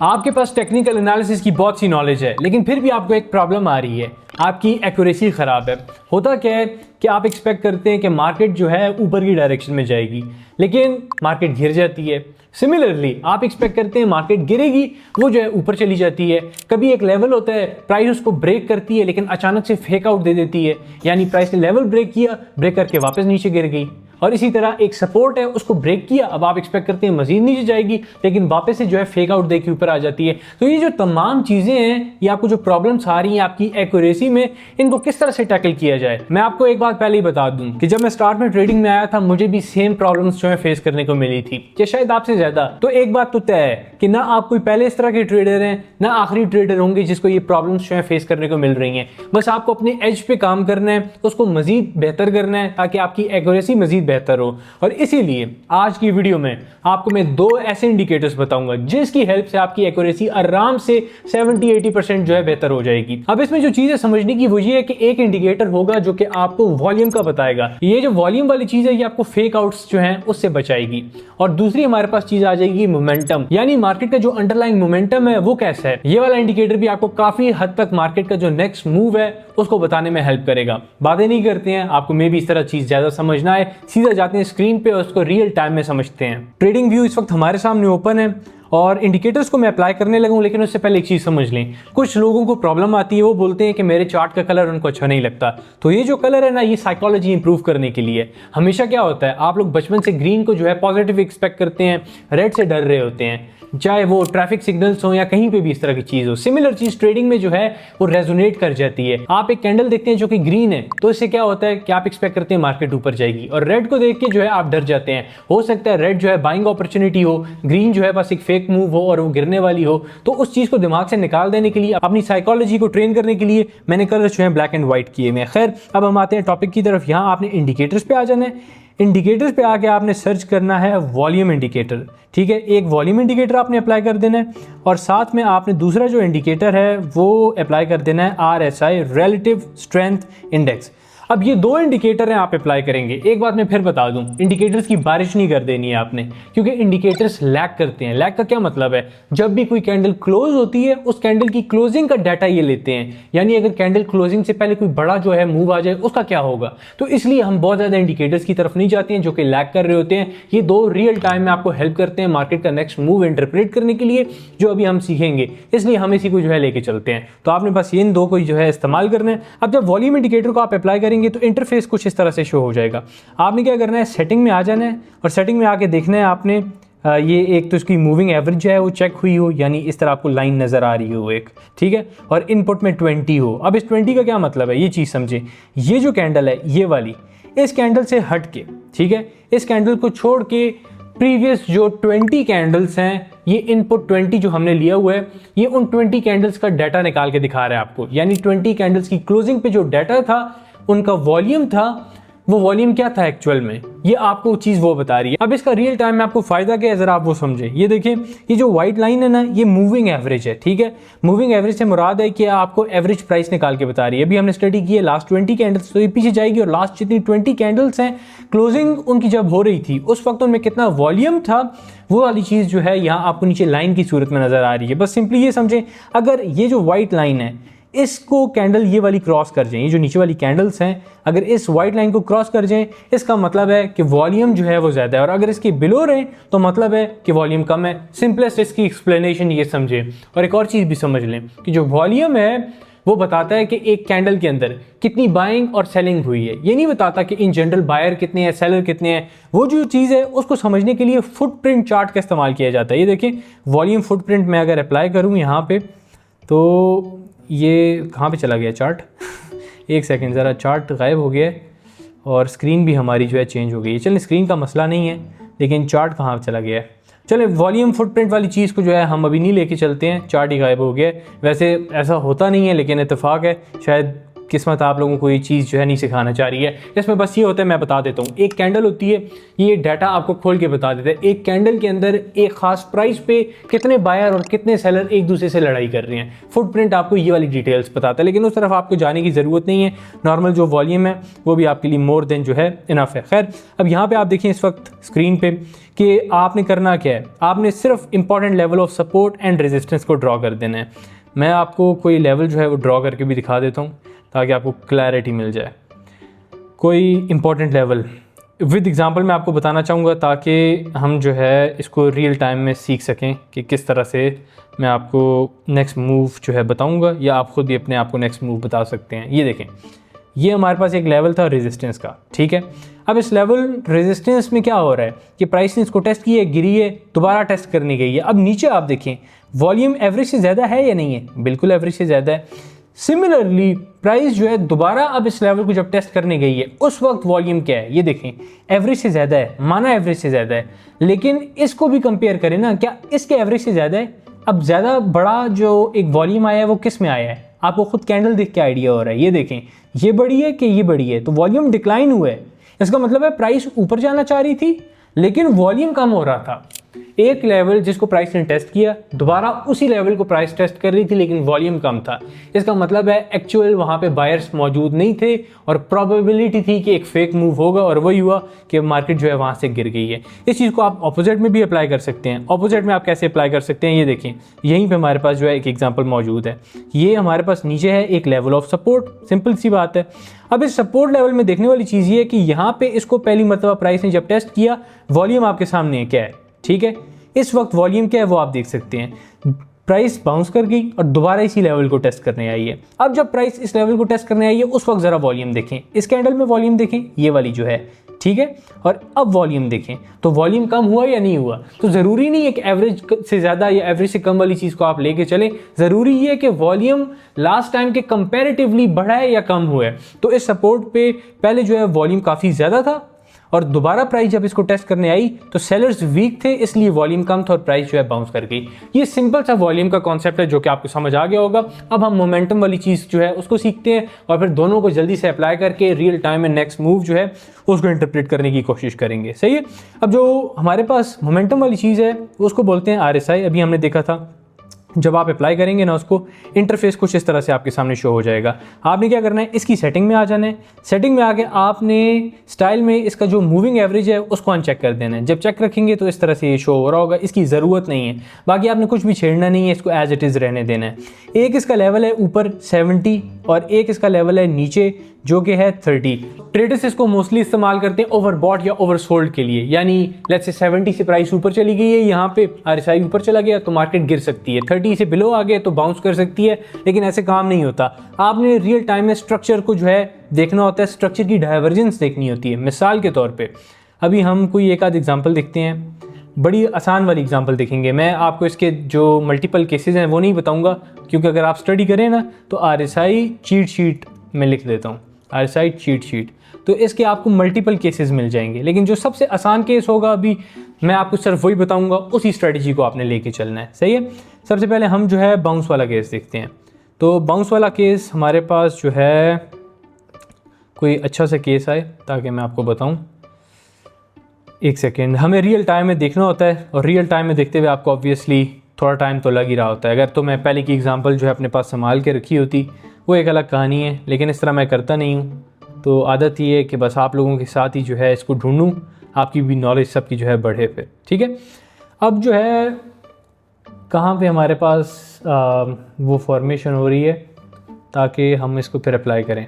आपके पास technical analysis की बहुत सी नॉलेज है, लेकिन फिर भी आपको एक प्रॉब्लम आ रही है, आपकी एक्यूरेसी ख़राब है। होता क्या है कि आप एक्सपेक्ट करते हैं कि मार्केट जो है ऊपर की डायरेक्शन में जाएगी, लेकिन मार्केट गिर जाती है। सिमिलरली आप एक्सपेक्ट करते हैं मार्केट गिरेगी, वो जो है ऊपर चली जाती है। कभी एक लेवल होता है, प्राइस उसको ब्रेक करती है, लेकिन अचानक से फेक आउट दे देती है, यानी प्राइस ने लेवल ब्रेक किया, ब्रेक करके वापस नीचे गिर गई। और इसी तरह एक सपोर्ट है, उसको ब्रेक किया, अब आप एक्सपेक्ट करते हैं मजीद नीचे जाएगी, लेकिन वापस से जो है फेक आउट देके ऊपर आ जाती है। तो ये जो तमाम चीजें हैं, ये आपको जो प्रॉब्लम्स आ रही हैं आपकी एक्यूरेसी में, इनको किस तरह से टैकल किया जाए। मैं आपको एक बात पहले ही बता दूं कि जब मैं स्टार्ट में ट्रेडिंग में आया था, मुझे भी सेम प्रॉब्लम्स जो है फेस करने को मिली थी, कि शायद आपसे ज्यादा। तो एक बात तो तय है कि ना आप कोई पहले इस तरह के ट्रेडर हैं, ना आखिरी ट्रेडर होंगे जिसको ये प्रॉब्लम्स जो है फेस करने को मिल रही हैं। बस आपको अपने एज पे काम करना है, उसको मजीद बेहतर करना है, ताकि आपकी एक्यूरेसी मजीद बेहतर हो। और इसीलिए आज की वीडियो में आपको मैं दो ऐसे इंडिकेटर्स बताऊंगा जिसकी हेल्प से आपकी एक्यूरेसी आराम से 70-80% जो है बेहतर हो जाएगी। अब इसमें जो चीज है समझने की वो ये है कि एक इंडिकेटर होगा जो कि आपको वॉल्यूम का बताएगा। ये जो वॉल्यूम वाली चीज है ये आपको फेक आउट्स जो है उससे बचाएगी। और दूसरी हमारे पास चीज आ जाएगी मोमेंटम, यानी मार्केट का जो अंडरलाइन मोमेंटम है वो कैसा है। ये वाला इंडिकेटर भी आपको काफी हद तक मार्केट का जो नेक्स्ट मूव है उसको बताने में हेल्प करेगा। बातें नहीं करते हैं, आपको मे भी इस तरह चीज ज्यादा समझना है, सीधा जाते हैं स्क्रीन पे और उसको रियल टाइम में समझते हैं। ट्रेडिंग व्यू इस वक्त हमारे सामने ओपन है और इंडिकेटर्स को मैं अप्लाई करने लगूं, लेकिन उससे पहले एक चीज समझ लें। कुछ लोगों को प्रॉब्लम आती है, वो बोलते हैं कि मेरे चार्ट का कलर उनको अच्छा नहीं लगता। तो ये जो कलर है ना, ये साइकोलॉजी इंप्रूव करने के लिए। हमेशा क्या होता है, आप लोग बचपन से ग्रीन को जो है पॉजिटिव एक्सपेक्ट करते हैं, रेड से डर रहे होते हैं, चाहे वो ट्रैफिक सिग्नल्स हो या कहीं पे भी इस तरह की चीज हो। सिमिलर चीज ट्रेडिंग में जो है वो रेजोनेट कर जाती है। आप एक कैंडल देखते हैं जो कि ग्रीन है, तो इससे क्या होता है कि आप एक्सपेक्ट करते हैं मार्केट ऊपर जाएगी, और रेड को देख के जो है आप डर जाते हैं। हो सकता है रेड जो है बाइंग अपॉर्चुनिटी हो, ग्रीन जो है बस एक फेक मूव हो और वो गिरने वाली हो। तो उस चीज को दिमाग से निकाल देने के लिए, अपनी साइकोलॉजी को ट्रेन करने के लिए मैंने कलर जो है ब्लैक एंड व्हाइट किए हुए हैं। खैर, अब हम आते हैं टॉपिक की तरफ। यहाँ आपने इंडिकेटर्स पे आ जाना है। इंडिकेटर्स पे आके आपने सर्च करना है वॉल्यूम इंडिकेटर। ठीक है, एक वॉल्यूम इंडिकेटर आपने अप्लाई कर देना है, और साथ में आपने दूसरा जो इंडिकेटर है वो अप्लाई कर देना है RSI, रिलेटिव स्ट्रेंथ इंडेक्स। अब ये दो इंडिकेटर हैं आप अप्लाई करेंगे। एक बात मैं फिर बता दूं, इंडिकेटर्स की बारिश नहीं कर देनी है आपने, क्योंकि इंडिकेटर्स लैग करते हैं। लैग का क्या मतलब है, जब भी कोई कैंडल क्लोज होती है उस कैंडल की क्लोजिंग का डाटा ये लेते हैं, यानी अगर कैंडल क्लोजिंग से पहले कोई बड़ा जो है मूव आ जाए उसका क्या होगा। तो इसलिए हम बहुत ज्यादा इंडिकेटर्स की तरफ नहीं जाते हैं जो कि लैग कर रहे होते हैं। ये दो रियल टाइम में आपको हेल्प करते हैं मार्केट का नेक्स्ट मूव इंटरप्रेट करने के लिए, जो अभी हम सीखेंगे, इसलिए हम इसी को जो है लेके चलते हैं। तो आपने बस इन दो को जो है इस्तेमाल करना है। अब जब वॉल्यूम इंडिकेटर को आप अप्लाई करेंगे तो इंटरफेस कुछ इस तरह से शो हो जाएगा। आपने क्या करना है, सेटिंग में आ जाना है, और सेटिंग में आके देखना है आपने ये एक तो इसकी मूविंग एवरेज जो है वो चेक हुई हो, यानी इस तरह आपको लाइन नजर आ रही हो एक, ठीक है, और इनपुट में 20 हो। अब इस 20 का क्या मतलब है, ये चीज समझे। ये जो कैंडल है ये वाली, इस कैंडल से हट के, ठीक है, इस कैंडल को छोड़ के प्रीवियस जो 20 कैंडल्स हैं, ये इनपुट 20 जो हमने लिया हुआ है, ये उन 20 कैंडल्स का डाटा निकाल के दिखा रहा है आपको। यानी 20 कैंडल्स की क्लोजिंग पे जो डाटा था, उनका वॉल्यूम था, वो वॉल्यूम क्या था एक्चुअल में, ये आपको चीज वो बता रही है। अब इसका रियल टाइम में आपको फायदा क्या है, जरा आप वो समझे। ये देखिए, ये जो व्हाइट लाइन है ना, ये मूविंग एवरेज है। ठीक है, मूविंग एवरेज से मुराद है कि आपको एवरेज प्राइस निकाल के बता रही है। अभी हमने स्टडी की है लास्ट 20 कैंडल्स, तो ये पीछे जाएगी, और लास्ट जितनी 20 कैंडल्स हैं क्लोजिंग उनकी जब हो रही थी उस वक्त उनमें कितना वॉल्यूम था, वो वाली चीज जो है यहाँ आपको नीचे लाइन की सूरत में नजर आ रही है। बस सिंपली ये समझें, अगर ये जो व्हाइट लाइन है इसको कैंडल ये वाली क्रॉस कर जाए, ये जो नीचे वाली कैंडल्स हैं अगर इस व्हाइट लाइन को क्रॉस कर जाएं, इसका मतलब है कि वॉल्यूम जो है वो ज्यादा है, और अगर इसके बिलो रहे तो मतलब है कि वॉल्यूम कम है। सिंपलेस्ट इसकी एक्सप्लेनेशन ये समझे। और एक और चीज भी समझ लें कि जो वॉल्यूम है वो बताता है कि एक कैंडल के अंदर कितनी बाइंग और सेलिंग हुई है, ये नहीं बताता कि इन जनरल बायर कितने हैं, सेलर कितने हैं। वो जो चीज़ है उसको समझने के लिए फुटप्रिंट चार्ट का इस्तेमाल किया जाता है। ये देखिए, वॉल्यूम फुटप्रिंट में अगर अप्लाई करूँ यहाँ पे, तो ये कहाँ पे चला गया चार्ट एक सेकंड, ज़रा चार्ट गायब हो गया है और स्क्रीन भी हमारी जो है चेंज हो गई है। चलिए, स्क्रीन का मसला नहीं है, लेकिन चार्ट कहाँ चला गया है। चले, वॉल्यूम फुटप्रिंट वाली चीज़ को जो है हम अभी नहीं लेके चलते हैं, चार्ट ही गायब हो गया है। वैसे ऐसा होता नहीं है, लेकिन इत्तेफाक है, शायद किस्मत आप लोगों को ये चीज़ जो है नहीं सिखाना चाह रही है। इसमें बस ये होता है, मैं बता देता हूँ, एक कैंडल होती है, ये डाटा आपको खोल के बता देता है एक कैंडल के अंदर एक खास प्राइस पे कितने बायर और कितने सेलर एक दूसरे से लड़ाई कर रहे हैं। फुटप्रिंट आपको ये वाली डिटेल्स बताता है, लेकिन उस तरफ आपको जाने की ज़रूरत नहीं है। नॉर्मल जो वॉल्यूम है वो भी आपके लिए मोर देन जो है इनफ है। खैर, अब यहाँ पे आप देखिए इस वक्त स्क्रीन पे कि आपने करना क्या है, आपने सिर्फ important level of support and resistance को ड्रॉ कर देना है। मैं आपको कोई लेवल जो है वो ड्रॉ करके भी दिखा देता हूँ ताकि आपको क्लैरिटी मिल जाए। कोई इंपॉर्टेंट लेवल विद एग्जांपल मैं आपको बताना चाहूँगा ताकि हम जो है इसको रियल टाइम में सीख सकें कि किस तरह से मैं आपको नेक्स्ट मूव जो है बताऊँगा, या आप खुद भी अपने आप को नेक्स्ट मूव बता सकते हैं। ये देखें, ये हमारे पास एक लेवल था रेजिस्टेंस का, ठीक है। अब इस लेवल रेजिस्टेंस में क्या हो रहा है कि प्राइस ने इसको टेस्ट किया, गिरी है, दोबारा टेस्ट करनी गई है। अब नीचे आप देखें वॉल्यूम एवरेज से ज़्यादा है या नहीं है, बिल्कुल एवरेज से ज़्यादा है। सिमिलरली प्राइस जो है दोबारा अब इस लेवल को जब टेस्ट करने गई है उस वक्त वॉल्यूम क्या है, ये देखें एवरेज से ज़्यादा है, माना एवरेज से ज़्यादा है, लेकिन इसको भी कंपेयर करें ना, क्या इसके एवरेज से ज़्यादा है। अब ज़्यादा बड़ा जो एक वॉल्यूम आया है वो किस में आया है, आपको खुद कैंडल देख के आइडिया हो रहा है। ये देखें ये बड़ी है कि ये बड़ी है, तो वॉल्यूम डिक्लाइन हुआ है। इसका मतलब है प्राइस ऊपर जाना चाह रही थी लेकिन वॉल्यूम कम हो रहा था। एक लेवल जिसको प्राइस ने टेस्ट किया, दोबारा उसी लेवल को प्राइस टेस्ट कर रही थी लेकिन वॉल्यूम कम था। इसका मतलब है एक्चुअल वहाँ पे बायर्स मौजूद नहीं थे और प्रोबेबिलिटी थी कि एक फेक मूव होगा, और वही हुआ कि मार्केट जो है वहाँ से गिर गई है। इस चीज़ को आप ऑपोजिट में भी अप्लाई कर सकते हैं। ऑपोजिट में आप कैसे अप्लाई कर सकते हैं, ये देखें यहीं पर हमारे पास जो है एक एग्जाम्पल मौजूद है। ये हमारे पास नीचे है एक लेवल ऑफ सपोर्ट, सिंपल सी बात है। अब इस सपोर्ट लेवल में देखने वाली चीज़ ये है कि यहाँ पे इसको पहली मरतबा प्राइस ने जब टेस्ट किया, वॉल्यूम आपके सामने है क्या है, ठीक है। इस वक्त वॉल्यूम क्या है वो आप देख सकते हैं, प्राइस बाउंस कर गई और दोबारा इसी लेवल को टेस्ट करने आई है। अब जब प्राइस इस लेवल को टेस्ट करने आई है उस वक्त ज़रा वॉल्यूम देखें, इस कैंडल में वॉल्यूम देखें, ये वाली जो है, ठीक है। और अब वॉल्यूम देखें तो वॉल्यूम कम हुआ या नहीं हुआ। तो ज़रूरी नहीं है कि एवरेज से ज़्यादा या एवरेज से कम वाली चीज़ को आप लेके चलें, ज़रूरी ये है कि वॉल्यूम लास्ट टाइम के कंपैरेटिवली बढ़ा है या कम हुआ है। तो इस सपोर्ट पे पहले जो है वॉल्यूम काफ़ी ज़्यादा था और दोबारा प्राइस जब इसको टेस्ट करने आई तो सेलर्स वीक थे, इसलिए वॉल्यूम कम था और प्राइस जो है बाउंस कर गई। ये सिंपल सा वॉल्यूम का कॉन्सेप्ट है जो कि आपको समझ आ गया होगा। अब हम मोमेंटम वाली चीज़ जो है उसको सीखते हैं और फिर दोनों को जल्दी से अप्लाई करके रियल टाइम में नेक्स्ट मूव जो है उसको इंटरप्रेट करने की कोशिश करेंगे, सही है। अब जो हमारे पास मोमेंटम वाली चीज़ है उसको बोलते हैं RSI। अभी हमने देखा था जब आप अप्लाई करेंगे ना उसको, इंटरफेस कुछ इस तरह से आपके सामने शो हो जाएगा। आपने क्या करना है, इसकी सेटिंग में आ जाना है। सेटिंग में आके आपने स्टाइल में इसका जो मूविंग एवरेज है उसको अनचेक कर देना है। जब चेक रखेंगे तो इस तरह से ये शो हो रहा होगा, इसकी ज़रूरत नहीं है। बाकी आपने कुछ भी छेड़ना नहीं है, इसको एज इट इज़ रहने देना है। एक इसका लेवल है ऊपर 70 और एक इसका लेवल है नीचे जो कि है 30। ट्रेडर्स इसको मोस्टली इस्तेमाल करते हैं ओवरबॉट या ओवरसोल्ड के लिए, यानी लेट्स से 70 से प्राइस ऊपर चली गई है, यहाँ पे RSI ऊपर चला गया तो मार्केट गिर सकती है, 30 से बिलो आ गए तो बाउंस कर सकती है। लेकिन ऐसे काम नहीं होता, आपने रियल टाइम में स्ट्रक्चर को जो है देखना होता है, स्ट्रक्चर की डाइवर्जेंस देखनी होती है। मिसाल के तौर पर अभी हम कोई एक आध एग्जाम्पल देखते हैं, बड़ी आसान वाली एग्जांपल देखेंगे। मैं आपको इसके जो मल्टीपल केसेस हैं वो नहीं बताऊंगा क्योंकि अगर आप स्टडी करें ना तो RSI चीट शीट में लिख देता हूँ, RSI चीट शीट, तो इसके आपको मल्टीपल केसेस मिल जाएंगे। लेकिन जो सबसे आसान केस होगा अभी मैं आपको सिर्फ वही बताऊंगा, उसी स्ट्रेटजी को आपने लेके चलना है, सही है। सबसे पहले हम जो है बाउंस वाला केस देखते हैं। तो बाउंस वाला केस हमारे पास जो है कोई अच्छा सा केस आए ताकि मैं आपको बताऊँ। एक सेकेंड, हमें रियल टाइम में देखना होता है और रियल टाइम में देखते हुए आपको ऑब्वियसली थोड़ा टाइम तो लग ही रहा होता है। अगर तो मैं पहले की एग्जांपल जो है अपने पास संभाल के रखी होती वो एक अलग कहानी है, लेकिन इस तरह मैं करता नहीं हूँ। तो आदत ये है कि बस आप लोगों के साथ ही जो है इसको ढूंढूँ, आपकी भी नॉलेज सबकी जो है बढ़े फिर, ठीक है। अब जो है कहाँ पे हमारे पास वो फॉर्मेशन हो रही है ताकि हम इसको फिर अप्लाई करें,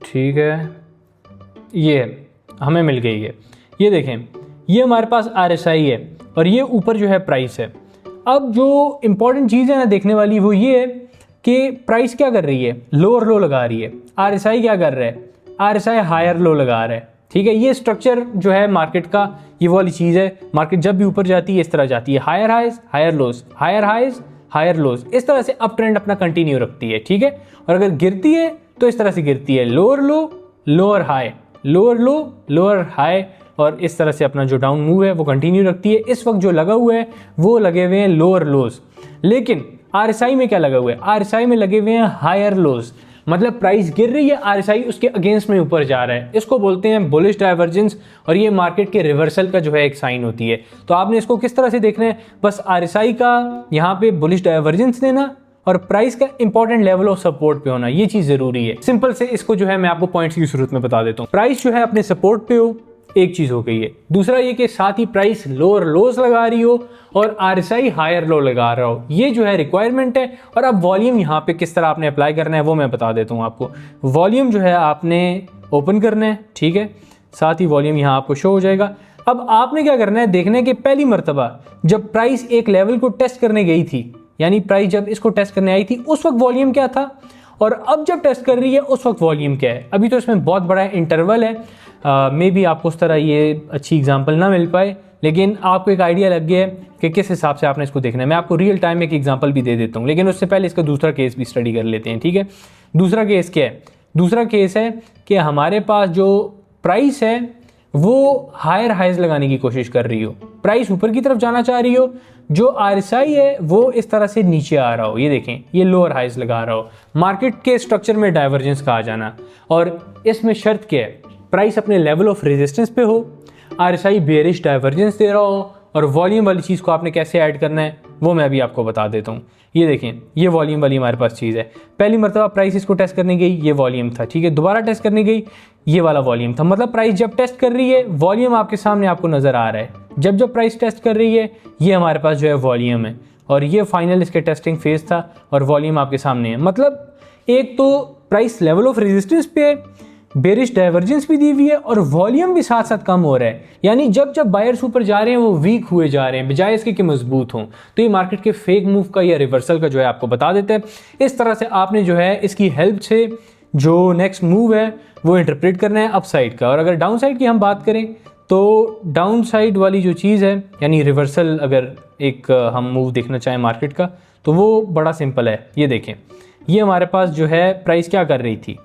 ठीक है। ये हमें मिल गई है, ये देखें ये हमारे पास RSI है और ये ऊपर जो है प्राइस है। अब जो इम्पॉर्टेंट चीज़ है ना देखने वाली वो ये है कि प्राइस क्या कर रही है, लो और लो लगा रही है। RSI क्या कर रहा है, RSI हायर लो लगा रहा है, ठीक है। ये स्ट्रक्चर जो है मार्केट का ये वाली चीज़ है। मार्केट जब भी ऊपर जाती है इस तरह जाती है, higher highs higher lows, higher highs higher lows, इस तरह से अप ट्रेंड अपना कंटिन्यू रखती है, ठीक है। और अगर गिरती है तो इस तरह से गिरती है, लोअर लो लोअर हाई, लोअर लो लोअर हाई, और इस तरह से अपना जो डाउन मूव है वो कंटिन्यू रखती है। इस वक्त जो लगा हुआ है वो लगे हुए हैं लोअर लोज, लेकिन RSI में क्या लगा हुआ है, RSI में लगे हुए हैं हायर लोज। मतलब प्राइस गिर रही है, आरएसआई उसके अगेंस्ट में ऊपर जा रहा है, इसको बोलते हैं बुलिश डाइवर्जेंस, और ये मार्केट के रिवर्सल का जो है एक साइन होती है। तो आपने इसको किस तरह से देखना है, बस आरएसआई का यहाँ पे बुलिश डाइवर्जेंस देना और प्राइस का इंपॉर्टेंट लेवल ऑफ सपोर्ट पे होना, ये चीज जरूरी है। सिंपल से इसको जो है मैं आपको पॉइंट्स की सूरत में बता देता हूँ। प्राइस जो है अपने सपोर्ट पे हो, एक चीज हो गई है। दूसरा ये कि साथ ही प्राइस लोअर लोज लगा रही हो और आरएसआई हायर लो लगा रहा हो, ये जो है रिक्वायरमेंट है। और अब वॉल्यूम यहाँ पे किस तरह आपने अप्लाई करना है वो मैं बता देता हूँ आपको। वॉल्यूम जो है आपने ओपन करना है, ठीक है, साथ ही वॉल्यूम यहाँ आपको शो हो जाएगा। अब आपने क्या करना है, देखना है कि पहली मरतबा जब प्राइस एक लेवल को टेस्ट करने गई थी, यानी प्राइस जब इसको टेस्ट करने आई थी उस वक्त वॉल्यूम क्या था, और अब जब टेस्ट कर रही है उस वक्त वॉल्यूम क्या है। अभी तो इसमें बहुत बड़ा इंटरवल है, मे बी आपको उस तरह ये अच्छी एग्जांपल ना मिल पाए, लेकिन आपको एक आइडिया लग गया है कि किस हिसाब से आपने इसको देखना है। मैं आपको रियल टाइम एक एग्जांपल भी दे देता हूँ, लेकिन उससे पहले इसका दूसरा केस भी स्टडी कर लेते हैं, ठीक है। दूसरा केस क्या है, दूसरा केस है कि हमारे पास जो प्राइस है वो हायर हाइज लगाने की कोशिश कर रही हो, प्राइस ऊपर की तरफ जाना चाह रही हो, जो आरएसआई है वो इस तरह से नीचे आ रहा हो, ये देखें ये लोअर हाइज लगा रहा हो, मार्केट के स्ट्रक्चर में डाइवर्जेंस का आ जाना। और इसमें शर्त क्या है, प्राइस अपने लेवल ऑफ रेजिस्टेंस पे हो, आरएसआई बेरिश डाइवर्जेंस दे रहा हो, और वॉल्यूम वाली चीज़ को आपने कैसे ऐड करना है वो मैं अभी आपको बता देता हूँ। ये देखें ये वॉल्यूम वाली हमारे पास चीज़ है। पहली मरतबा प्राइस इसको टेस्ट करने गई, ये वॉल्यूम था, ठीक है, दोबारा टेस्ट करने गई, ये वाला वॉल्यूम था। मतलब प्राइस जब टेस्ट कर रही है वॉल्यूम आपके सामने आपको नज़र आ रहा है, जब जब प्राइस टेस्ट कर रही है ये हमारे पास जो है वॉल्यूम है, और ये फाइनल इसके टेस्टिंग फेज था और वॉल्यूम आपके सामने है। मतलब एक तो प्राइस लेवल ऑफ रेजिस्टेंस पे है, बेरिश डाइवर्जेंस भी दी हुई है, और वॉल्यूम भी साथ साथ कम हो रहा है, यानी जब जब बायर्स ऊपर जा रहे हैं वो वीक हुए जा रहे हैं बजाय इसके कि मजबूत हों। तो ये मार्केट के फेक मूव का या रिवर्सल का जो है आपको बता देते हैं। इस तरह से आपने जो है इसकी हेल्प से जो नेक्स्ट मूव है वो इंटरप्रेट करना है अपसाइड का। और अगर डाउन साइड की हम बात करें तो डाउन साइड वाली जो चीज़ है, यानी रिवर्सल, अगर एक हम मूव देखना चाहें मार्केट का तो वो बड़ा सिंपल है। ये देखें ये हमारे पास जो है प्राइस क्या कर रही थी,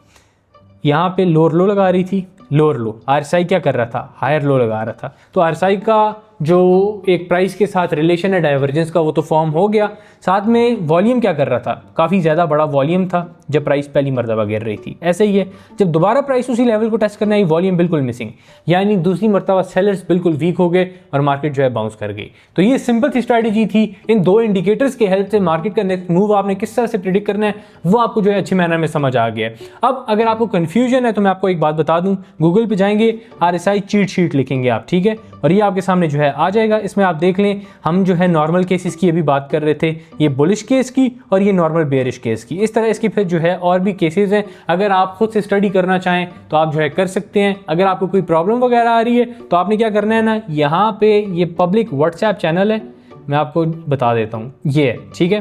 यहाँ पे लोअर लो लगा रही थी, लोअर लो, आरएसआई क्या कर रहा था, हायर लो लगा रहा था। तो आरएसआई का जो एक प्राइस के साथ रिलेशन है डाइवर्जेंस का वो तो फॉर्म हो गया, साथ में वॉल्यूम क्या कर रहा था, काफ़ी ज़्यादा बड़ा वॉल्यूम था जब प्राइस पहली मरतबा गिर रही थी। ऐसे ही है जब दोबारा प्राइस उसी लेवल को टेस्ट करना आई वॉल्यूम बिल्कुल मिसिंग, यानी दूसरी मरतबा सेलर्स बिल्कुल वीक हो गए और मार्केट जो है बाउंस कर गई। तो ये सिंपल सी स्ट्रैटेजी थी। इन दो इंडिकेटर्स के हेल्प से मार्केट का नेक्स्ट मूव आपने किस तरह से प्रिडिक्ट करना है वो आपको जो है अच्छी मैनर में समझ आ गया है। अब अगर आपको कन्फ्यूजन है तो मैं आपको एक बात बता दूँ, गूगल पर जाएंगे आरएसआई चीट शीट लिखेंगे आप, ठीक है, और ये आपके सामने जो है आ जाएगा। इसमें आप देख लें हम जो है नॉर्मल केसेस की अभी बात कर रहे थे, ये बुलिश केस की और ये नॉर्मल बेरिश केस की। इस तरह इसकी फिर जो है और भी केसेस हैं, अगर आप खुद से स्टडी करना चाहें तो आप जो है कर सकते हैं। अगर आपको कोई प्रॉब्लम वगैरह आ रही है तो आपने क्या करना है ना, यहाँ पे ये पब्लिक व्हाट्सएप चैनल है, मैं आपको बता देता हूँ, ये है, ठीक है,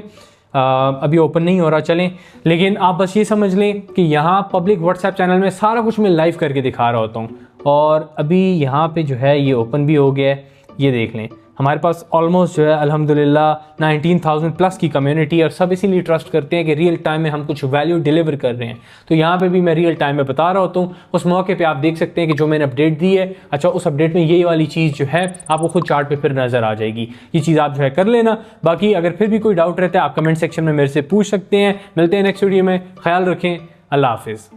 अभी ओपन नहीं हो रहा चलें, लेकिन आप बस ये समझ लें कि यहाँ पब्लिक व्हाट्सएप चैनल में सारा कुछ मैं लाइव करके दिखा रहा होता हूँ। और अभी यहाँ पे जो है ये ओपन भी हो गया है, ये देख लें हमारे पास ऑलमोस्ट जो है अल्हम्दुलिल्लाह 19,000 प्लस की कम्युनिटी, और सब इसीलिए ट्रस्ट करते हैं कि रियल टाइम में हम कुछ वैल्यू डिलीवर कर रहे हैं। तो यहाँ पे भी मैं रियल टाइम में बता रहा होता हूँ, उस मौके पे आप देख सकते हैं कि जो मैंने अपडेट दी है, अच्छा उस अपडेट में यही वाली चीज़ जो है आपको खुद चार्ट पे फिर नज़र आ जाएगी। ये चीज़ आप जो है कर लेना। बाकी अगर फिर भी कोई डाउट रहता है आप कमेंट सेक्शन में मेरे से पूछ सकते हैं। मिलते हैं नेक्स्ट वीडियो में, ख्याल रखें, अल्लाह हाफिज़।